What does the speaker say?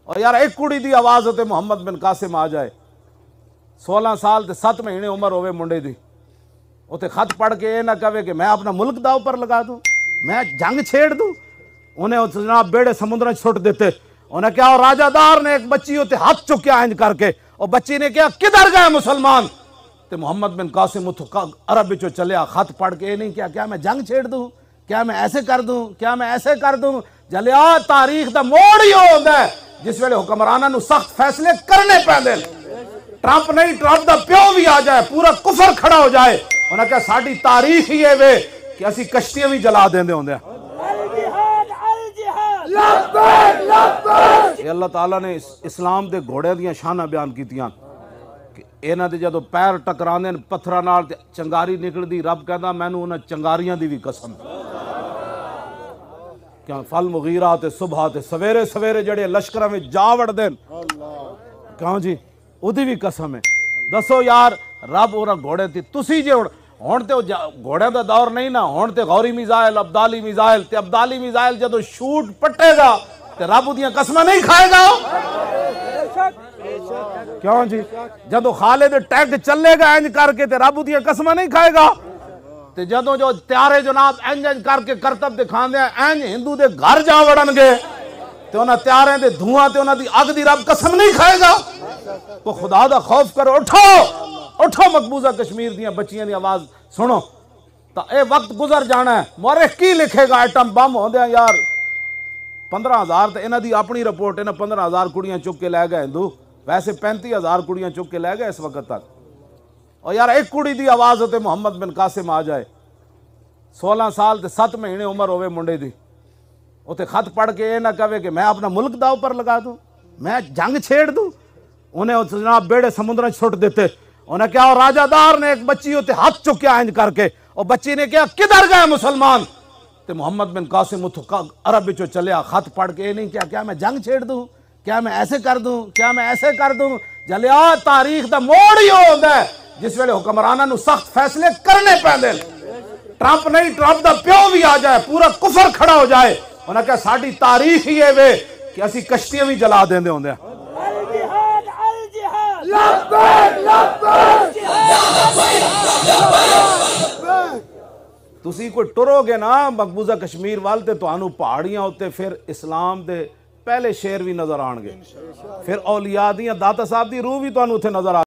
और यार एक कुड़ी दी आवाज़ होते मुहम्मद बिन कासिम आ जाए, 16 साल ते 7 महीने उम्र होवे मुंडे दी, उते खत पढ़ के ये ना कहे कि मैं अपना मुल्क दाव पर लगा दूँ, मैं जंग छेड़ दूँ। उन्हें जनाब बेड़े समुद्र छुट देते। उन्हें क्या, राजादार ने एक बच्ची उते हाथ चुक्या इंज करके, और बच्ची ने क्या, किधर गए मुसलमान? तो मोहम्मद बिन कासिम अरब विचों चलिया, खत पढ़ के नहीं क्या, क्या मैं जंग छेड़ दूँ, क्या मैं ऐसे कर दूँ, क्या मैं ऐसे कर दूँ? जलिया तारीख का मोड़ ही होता है जिस वेले हुक्मराना नूं सख्त फैसले करने पैंदे। ट्रंप नहीं, ट्रंप का प्यो भी आ जाए, पूरा कुफर खड़ा हो जाए, उन्हें क्या साड़ी तारीख ही है वे कि असी कश्तियां भी जला देंदे होंदे। अल्लाह ताला ने इस्लाम के घोड़े दियां शाना बयान कीतियां कि इन्हां दे जदों पैर टकरांदे ने पत्थरां नाल ते चंगारी निकलदी, रब कहंदा मैनूं उन्हां चंगारियां दी भी कसम। क्या फल मुगीरा ते सुबह ते सवेरे सवेरे जड़े लश्करां में जा वड़दे क्यों जी, उदी भी कसम है। दसो यार, रब उन्हां घोड़े ती तुसी जे हुण ते घोड़े का दौर नहीं ना, हुण ते गौरी मिसाइल, अब्दाली मिसाइल, ते अब्दाली मिसाइल जदों शूट पट्टेगा ते रब उदियां कसमां नहीं खाएगा क्यों जी? जदों खालिद टैग चलेगा इंज करके ते रब उदियां कसमां नहीं खाएगा। ते जदों जो त्यारे जनाब इंज इंज करके करतब दिखांदे इंज हिंदू दे घर जा वड़नगे ते उन्हां त्यारे दे धुआं ते उन्हां दी अग दी रब कसम नहीं खाएगा। तो खुदा दा खौफ करो, उठो उठो, मकबूजा कश्मीर दियां बच्चियां दी आवाज सुनो। तो ये वक्त गुजर जाना है, मौरख की लिखेगा आइटम बम होंदे यार 15,000 तो इन्हां दी अपनी रिपोर्ट, इन्हें 15,000 कुड़ियां चुक के लै गए हिंदू, वैसे 35,000 कुड़ियां चुक के लै गए इस वक्त तक। और यार एक कुड़ी दी आवाज़ होते मुहम्मद बिन कासिम आ जाए, 16 साल ते 7 महीने उम्र होवे मुंडे दी, उते खत पढ़ के ये ना कहे कि मैं अपना मुल्क दाव पर लगा दूँ, मैं जंग छेड़ दूँ। उन्हें जनाब बेड़े समुद्र छुट देते। उन्हें क्या, राजादार ने एक बच्ची उते हाथ चुक्या इंज करके, और बच्ची ने क्या, किधर गए मुसलमान? तो मोहम्मद बिन कासिम अरब विचों चलिया, खत पढ़ के ये नहीं क्या, क्या मैं जंग छेड़ दूँ, क्या मैं ऐसे कर दूँ, क्या मैं ऐसे कर दूँ? जलिया तारीख का मोड़ ही होता है जिस वेले हुक्मराना नूं सख्त फैसले करने पैंदे। ट्रंप नहीं, ट्रंप का प्यो भी आ जाए, पूरा कुफर खड़ा हो जाए, उन्हें क्या साड़ी तारीख ही है वे कि असी कश्तियां भी जला देंदे होंदे। तुसी कोई टुरोगे ना मकबूजा कश्मीर वाल ते तुहानू पहाड़ियां उत्ते फिर इस्लाम दे पहले शेर भी नजर आएंगे, फिर औलिया दियां दाता साहब दी रूह भी तुहानू उत्थे नजर आ